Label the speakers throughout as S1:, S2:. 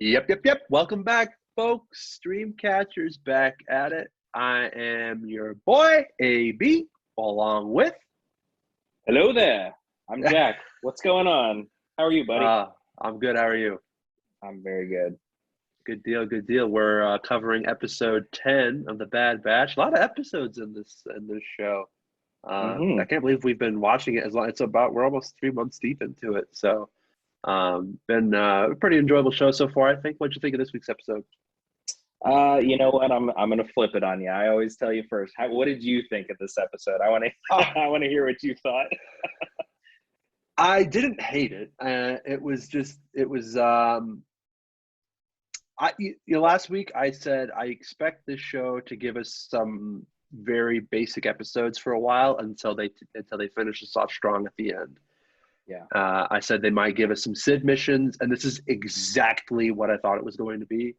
S1: Yep. Welcome back, folks. Streamcatchers back at it. I am your boy, AB, along with.
S2: Hello there. I'm Jack. What's going on? How are you, buddy?
S1: I'm good. How are you?
S2: I'm very good.
S1: Good deal. We're covering episode 10 of The Bad Batch. A lot of episodes in this show. I
S2: hmm
S1: can't believe we've been watching it as long. We're almost 3 months deep into it. So, been a pretty enjoyable show so far, I think. What'd you think of this week's episode?
S2: You know what? I'm gonna flip it on you. I always tell you first. What did you think of this episode? I want to
S1: Oh,
S2: I want to hear what you thought.
S1: I didn't hate it. Last week I said I expect this show to give us some very basic episodes for a while until they finish us off strong at the end.
S2: Yeah.
S1: I said they might give us some Sid missions, and this is exactly what I thought it was going to be.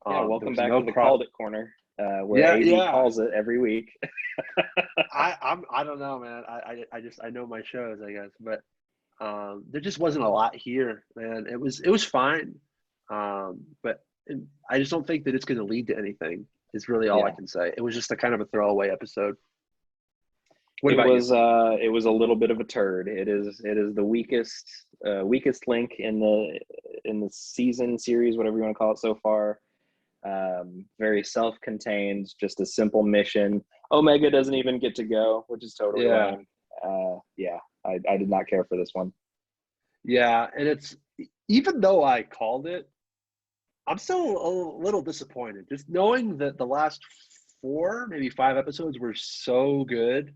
S2: Yeah.
S1: There
S2: Welcome
S1: was
S2: back
S1: no
S2: to the Called It Corner, where
S1: Yeah,
S2: AB
S1: yeah.
S2: calls it every week.
S1: I don't know, man. I know my shows, I guess, but there just wasn't a lot here, man. It was fine, but I just don't think that it's going to lead to anything. Is really all I
S2: Yeah.
S1: can say. It was just a kind of a throwaway episode. What
S2: It
S1: about you?
S2: was a little bit of a turd. It is the weakest link in the season series, whatever you want to call it so far. Very self-contained, just a simple mission. Omega doesn't even get to go, which is totally
S1: Yeah,
S2: lame. Yeah, I did not care for this one.
S1: yeah, and it's even though I called it, I'm still a little disappointed. Just knowing that the last four, maybe five episodes were so good,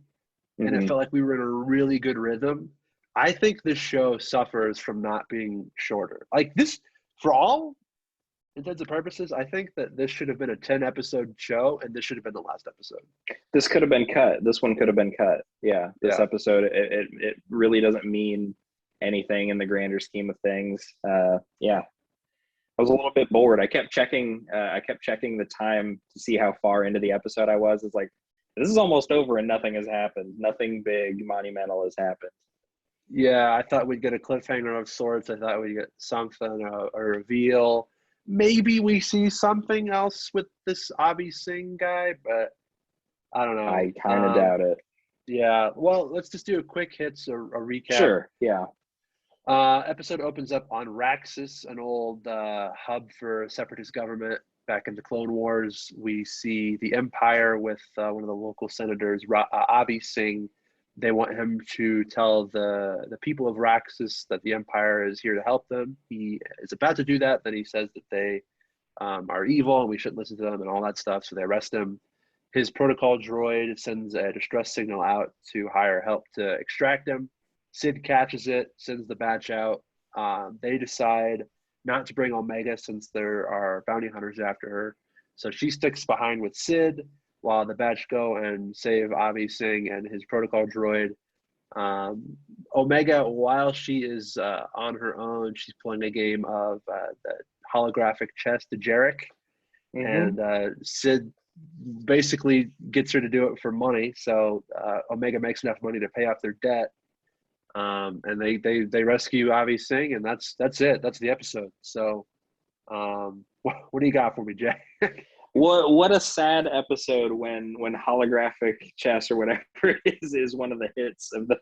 S1: and it
S2: hmm
S1: felt like we were in a really good rhythm. I think this show suffers from not being shorter. Like this, for all intents and purposes, I think that this should have been a 10 episode show, and this should have been the last episode.
S2: This could have been cut. This one could have been cut. Yeah, this
S1: Yeah.
S2: episode it really doesn't mean anything in the grander scheme of things. Yeah, I was a little bit bored. I kept checking. I kept checking the time to see how far into the episode I was. It's like this is almost over and nothing has happened. Nothing big, monumental has happened.
S1: Yeah, I thought we'd get a cliffhanger of sorts. I thought we'd get something, a reveal. Maybe we see something else with this Avi Singh guy, but I don't know.
S2: I kind of doubt it.
S1: Yeah, well, let's just do a quick hits, a recap.
S2: Sure. Yeah.
S1: Episode opens up on Raxus, an old hub for Separatist government. Back in the Clone Wars, we see the Empire with one of the local senators, Avi Singh. They want him to tell the people of Raxus that the Empire is here to help them. He is about to do that. Then he says that they are evil and we shouldn't listen to them and all that stuff. So they arrest him. His protocol droid sends a distress signal out to hire help to extract him. Sid catches it, sends the batch out. They decide not to bring Omega since there are bounty hunters after her. So she sticks behind with Sid while the batch go and save Avi Singh and his protocol droid. Omega, while she is on her own, she's playing a game of the holographic chess, Dejarik,
S2: hmm
S1: and Sid basically gets her to do it for money. So Omega makes enough money to pay off their debt, and they rescue Avi Singh, and that's it. That's the episode. So, what do you got for me, Jay?
S2: What a sad episode when holographic chess or whatever it is one of the hits of the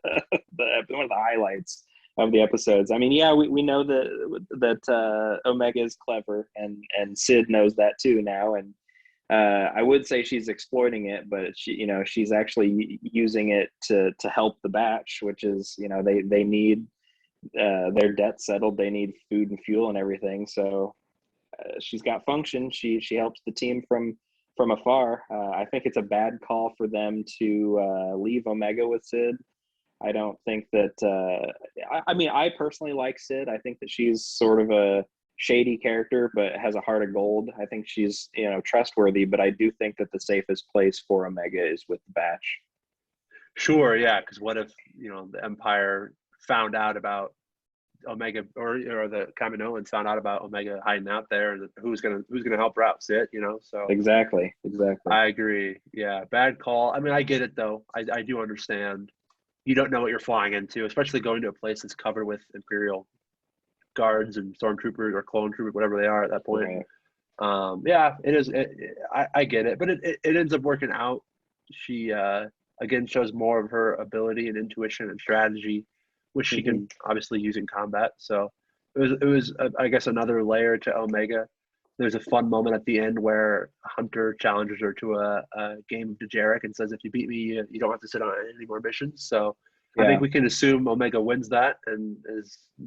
S2: one of the highlights of the episodes. I mean, yeah, we know that Omega is clever and Sid knows that too now, and I would say she's exploiting it, but she's actually using it to help the batch, which is they need their debt settled, they need food and fuel and everything, so she's got function. She helps the team from afar. I think it's a bad call for them to leave Omega with Sid. I don't think that. I mean, I personally like Sid. I think that she's sort of a shady character, but has a heart of gold. I think she's trustworthy. But I do think that the safest place for Omega is with the Batch.
S1: Sure, yeah. Because what if the Empire found out about Omega, or the Kaminoans found out about Omega hiding out there, and who's gonna help her out? Sid, So
S2: Exactly. Exactly.
S1: I agree. Yeah, bad call. I mean, I get it though. I do understand. You don't know what you're flying into, especially going to a place that's covered with Imperial guards and stormtroopers or clone troopers, whatever they are at that point.
S2: Right.
S1: Yeah, it is. I get it, but it ends up working out. She again shows more of her ability and intuition and strategy, which she
S2: Mm-hmm.
S1: can obviously use in combat. So it was I guess another layer to Omega. There's a fun moment at the end where Hunter challenges her to a game of Dejarik and says, "If you beat me, you don't have to sit on any more missions." So I think
S2: Yeah.
S1: we can assume Omega wins that, and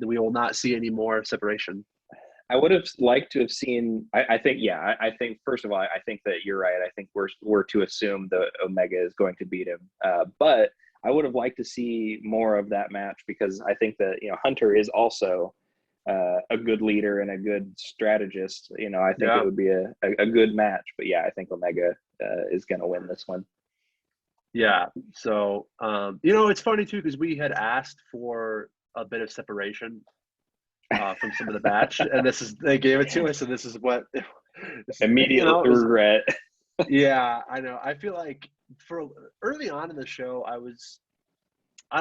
S1: we will not see any more separation.
S2: I would have liked to have seen. I think, yeah. I think first of all, I think that you're right. I think we're to assume that Omega is going to beat him. But I would have liked to see more of that match, because I think that Hunter is also a good leader and a good strategist. I think
S1: Yeah.
S2: it would be a good match. But yeah, I think Omega is going to win this one.
S1: Yeah. So it's funny too because we had asked for a bit of separation from some of the batch, and they gave it to us, and this is what
S2: Immediate regret.
S1: Yeah, I know. I feel like for early on in the show, I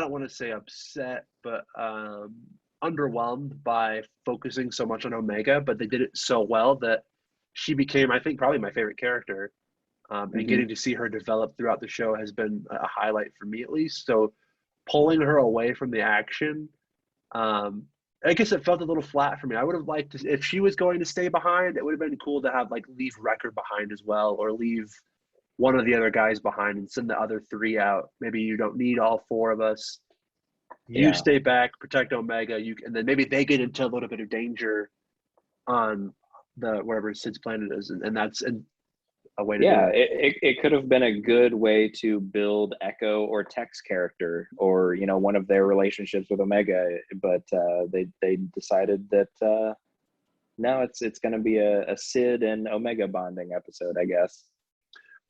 S1: don't want to say upset, but underwhelmed by focusing so much on Omega, but they did it so well that she became, I think, probably my favorite character. And getting to see her develop throughout the show has been a highlight for me, at least. So pulling her away from the action, I guess it felt a little flat for me. I would have liked to, if she was going to stay behind, it would have been cool to have leave Wrecker behind as well, or leave one of the other guys behind and send the other three out. Maybe you don't need all four of us. You stay back, protect Omega. And then maybe they get into a little bit of danger on the wherever Sid's planet is, and that's a way to do it.
S2: It could have been a good way to build Echo or Tech's character, or one of their relationships with Omega, but they decided that no, it's going to be a Sid and Omega bonding episode, I guess.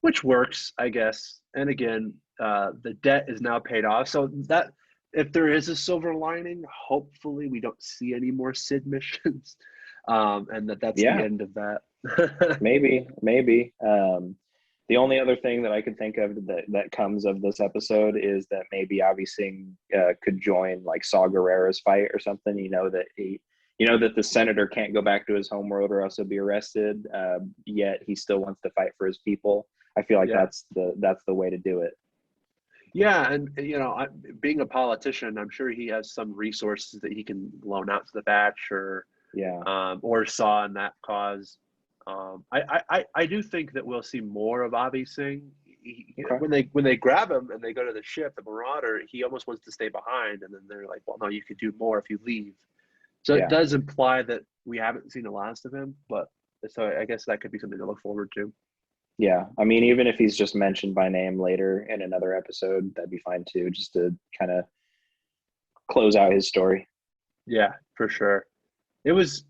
S1: Which works, I guess. And again, the debt is now paid off, so that if there is a silver lining, hopefully we don't see any more Sid missions, and that's the end of that.
S2: maybe. The only other thing that I could think of that comes of this episode is that maybe Avi Singh could join Saw Gerrera's fight or something. That the senator can't go back to his home world or else he'll be arrested. Yet he still wants to fight for his people. I feel like that's the way to do it.
S1: Yeah, and being a politician, I'm sure he has some resources that he can loan out to the batch or Saw in that cause. I do think that we'll see more of Avi Singh. When they grab him and they go to the ship, the Marauder, he almost wants to stay behind, and then they're like, "Well, no, you could do more if you leave." So it does imply that we haven't seen the last of him, but so I guess that could be something to look forward to.
S2: Yeah, I mean, even if he's just mentioned by name later in another episode, that'd be fine too, just to kind of close out his story.
S1: Yeah, for sure. It was.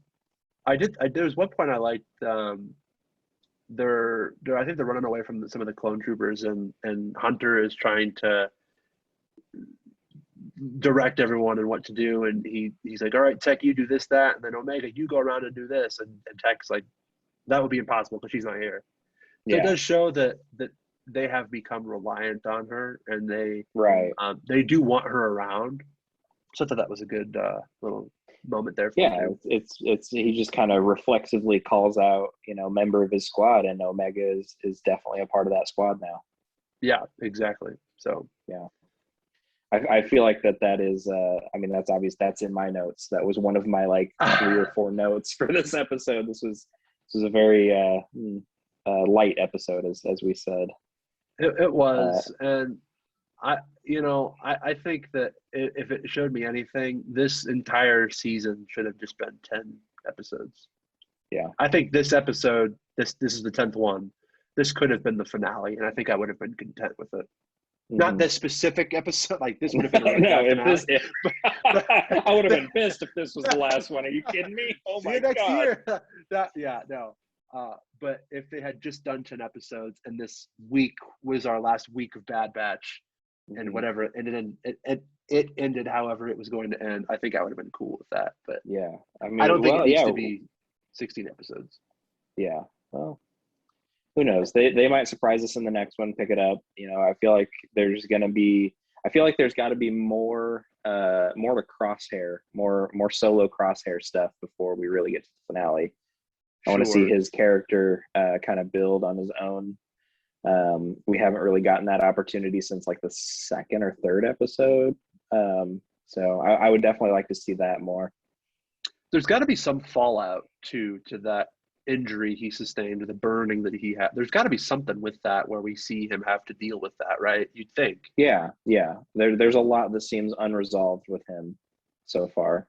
S1: There was one point I liked. I think they're running away from some of the clone troopers, and Hunter is trying to direct everyone and what to do, and he's like, "All right, Tech, you do this, that, and then Omega, you go around and do this," and Tech's like, "That would be impossible because she's not here." So it does show that they have become reliant on her, and they do want her around. So I thought that was a good little moment there for him.
S2: It's he just kind of reflexively calls out member of his squad, and Omega is definitely a part of that squad now.
S1: Yeah, exactly. So
S2: I feel like that is I mean, that's obvious. That's in my notes. That was one of my 3 or 4 notes for this episode. This was a very light episode, as we said.
S1: It was, and I think that if it showed me anything, this entire season should have just been 10 episodes.
S2: Yeah,
S1: I think this episode, this is the 10th one. This could have been the finale, and I think I would have been content with it. Mm-hmm. Not this specific episode, this would have been
S2: I would have been pissed if this was the last one. Are you kidding me? Oh my God.
S1: Next year. No. But if they had just done 10 episodes and this week was our last week of Bad Batch and whatever, and it ended however it was going to end, I think I would have been cool with that. But
S2: yeah, I mean,
S1: I don't think it needs to be 16 episodes.
S2: Yeah, well, who knows? They might surprise us in the next one, pick it up. I feel like there's got to be more more to Crosshair, more solo Crosshair stuff before we really get to the finale. I want to see his character kind of build on his own. We haven't really gotten that opportunity since like the second or third episode. So I would definitely like to see that more.
S1: There's got to be some fallout to that injury he sustained, the burning that he had. There's got to be something with that where we see him have to deal with that, right? You'd think.
S2: Yeah. There's a lot that seems unresolved with him so far.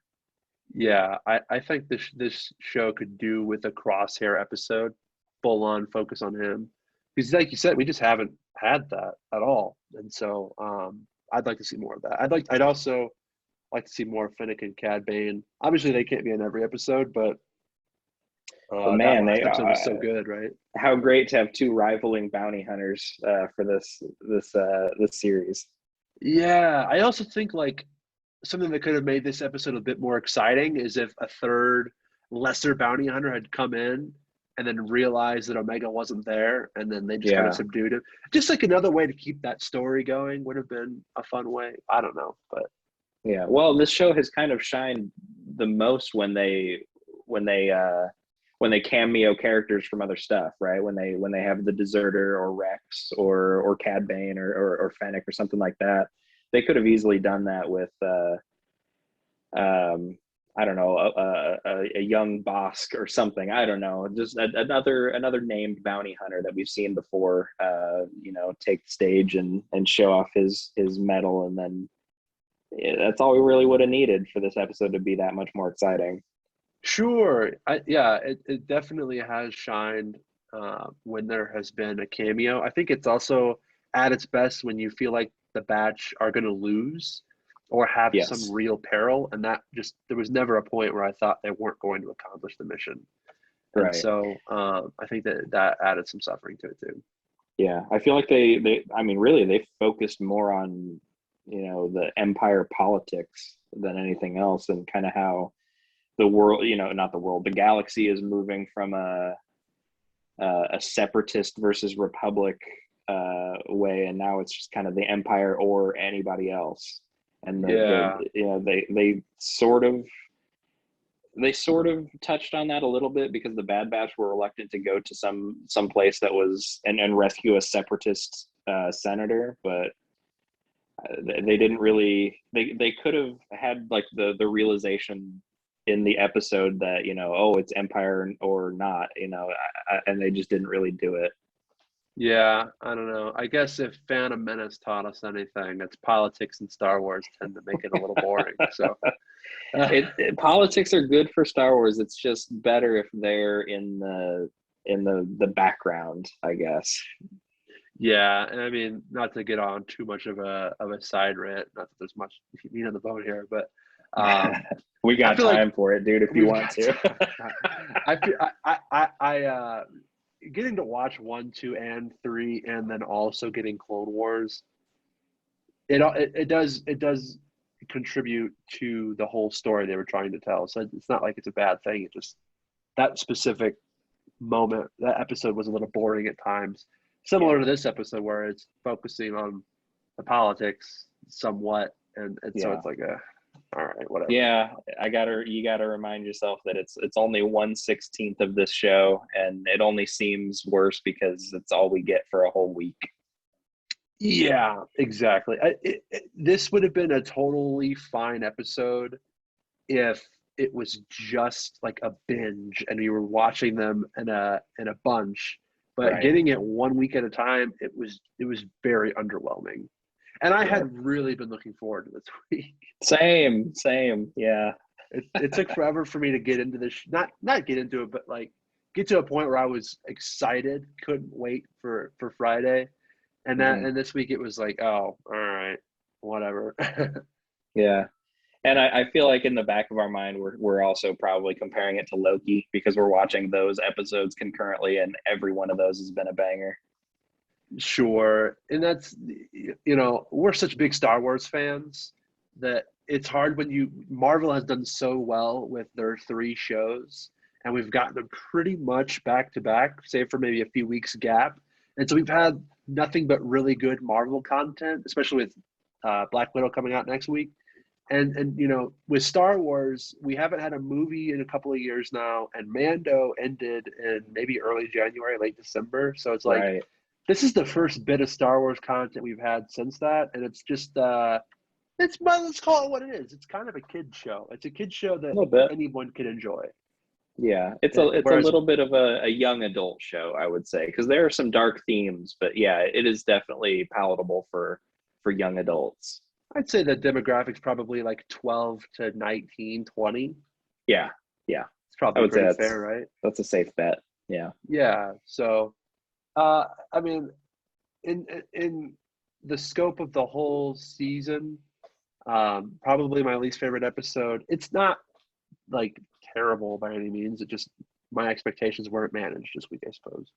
S1: Yeah, I think this show could do with a Crosshair episode, full on focus on him, because like you said, we just haven't had that at all, and so I'd like to see more of that. I'd also like to see more Finnick and Cad Bane. Obviously, they can't be in every episode, but
S2: man,
S1: that last episode was so good, right?
S2: How great to have two rivaling bounty hunters for this series.
S1: Yeah, I also think like something that could have made this episode a bit more exciting is if a third lesser bounty hunter had come in and then realized that Omega wasn't there, and then they just kind of subdued him. Just like another way to keep that story going would have been a fun way. I don't know, but
S2: yeah. Well, this show has kind of shined the most when they cameo characters from other stuff, right? When they have the Deserter or Rex or Cad Bane or Fennec or something like that. They could have easily done that with I don't know, a young Bosk or something. I don't know, just another named bounty hunter that we've seen before. Take the stage and show off his mettle, and then that's all we really would have needed for this episode to be that much more exciting.
S1: Sure, it definitely has shined when there has been a cameo. I think it's also at its best when you feel like the batch are going to lose or have some real peril, and that just there was never a point where I thought they weren't going to accomplish the mission. And so I think that added some suffering to it too.
S2: Yeah, I feel like they focused more on the Empire politics than anything else, and kind of how the world, not the world, the galaxy is moving from a separatist versus republic way, and now it's just kind of the Empire or anybody else. And they sort of touched on that a little bit, because the Bad Batch were reluctant to go to some place that was and rescue a separatist senator, but they didn't really. They could have had like the realization in the episode that it's Empire or not, and they just didn't really do it.
S1: Yeah, I don't know. I guess if Phantom Menace taught us anything, it's politics in Star Wars tend to make it a little boring. So
S2: politics are good for Star Wars. It's just better if they're in the background, I guess.
S1: Yeah, and I mean, not to get on too much of a side rant, not that there's much meat on the bone here, but
S2: we got time for it, dude, if you want to.
S1: I getting to watch 1, 2, and 3, and then also getting Clone Wars, it does contribute to the whole story they were trying to tell. So it's not like it's a bad thing. It just that specific moment, that episode was a little boring at times, similar to this episode where it's focusing on the politics somewhat, and so it's like all right, whatever.
S2: Yeah, you gotta remind yourself that it's only 1/16 of this show, and it only seems worse because it's all we get for a whole week.
S1: Yeah, exactly. This would have been a totally fine episode if it was just like a binge and you were watching them in a bunch, but getting it 1 week at a time, it was very underwhelming. And I had really been looking forward to this week.
S2: Same. Yeah.
S1: It took forever for me to get into this, not get into it, but like get to a point where I was excited, couldn't wait for Friday. And and this week it was like, oh, all right, whatever.
S2: Yeah. And I feel like in the back of our mind, we're also probably comparing it to Loki, because we're watching those episodes concurrently, and every one of those has been a banger.
S1: Sure. And that's, we're such big Star Wars fans that it's hard when Marvel has done so well with their 3 shows, and we've gotten them pretty much back to back, save for maybe a few weeks gap. And so we've had nothing but really good Marvel content, especially with Black Widow coming out next week. And you know, with Star Wars, we haven't had a movie in a couple of years now, and Mando ended in maybe early January, late December. So it's like
S2: Right.
S1: this is the first bit of Star Wars content we've had since that, and it's just let's call it what it is. It's kind of a kid show. It's a kid show
S2: A
S1: that
S2: little bit.
S1: anyone can enjoy.
S2: Yeah, it's a
S1: Whereas
S2: little bit of a young adult show, I would say, because there are some dark themes, but yeah, it is definitely palatable for young adults.
S1: I'd say the demographics probably like 12 to 19, 20.
S2: Yeah, yeah,
S1: It's
S2: I
S1: probably
S2: would say
S1: pretty fair, right?
S2: that's a safe bet. Yeah.
S1: Yeah. So, I mean, in the scope of the whole season, probably my least favorite episode. It's not like terrible by any means. It just my expectations weren't managed this week, I suppose.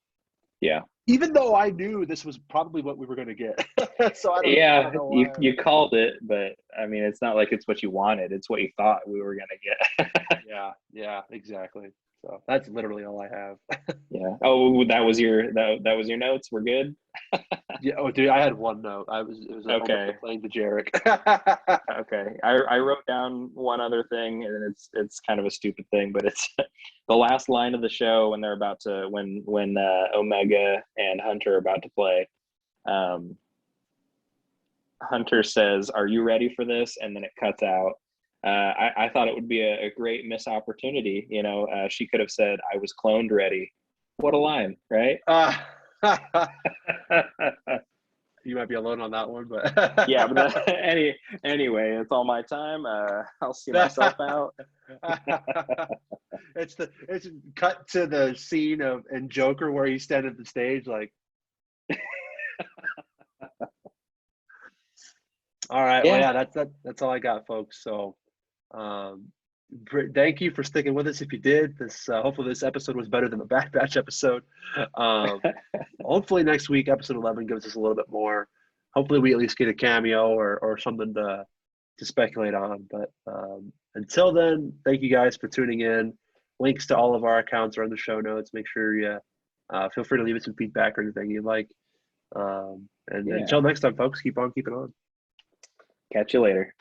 S2: Yeah.
S1: Even though I knew this was probably what we were going to get, so I
S2: Yeah,
S1: don't know
S2: you
S1: why.
S2: you called it, but I mean, it's not like it's what you wanted. It's what you thought we were gonna get.
S1: Yeah, yeah, exactly. So that's literally all I have.
S2: Yeah. Oh, that was your notes. We're good.
S1: Yeah. Oh, dude, I had one note. It was almost
S2: Okay.
S1: playing Dejarik.
S2: Okay. I wrote down one other thing, and it's kind of a stupid thing, but it's the last line of the show when they're about to when Omega and Hunter are about to play. Um, Hunter says, "Are you ready for this?" And then it cuts out. I thought it would be a great missed opportunity. You know, she could have said, "I was cloned ready." What a line, right?
S1: uh, you might be alone on that one,
S2: Yeah, but
S1: but
S2: anyway, it's all my time. I'll see myself out.
S1: it's cut to the scene of in Joker where he's standing at the stage like, all right, well,
S2: Yeah,
S1: yeah, that's all I got, folks. So, um, thank you for sticking with us. If you did, this hopefully this episode was better than the Bad Batch episode. Um, hopefully next week, episode 11 gives us a little bit more. Hopefully we at least get a cameo or something to speculate on. But until then, thank you guys for tuning in. Links to all of our accounts are in the show notes. Make sure you feel free to leave us some feedback or anything you'd like. And
S2: yeah.
S1: until next time, folks, keep on keeping on.
S2: Catch you later.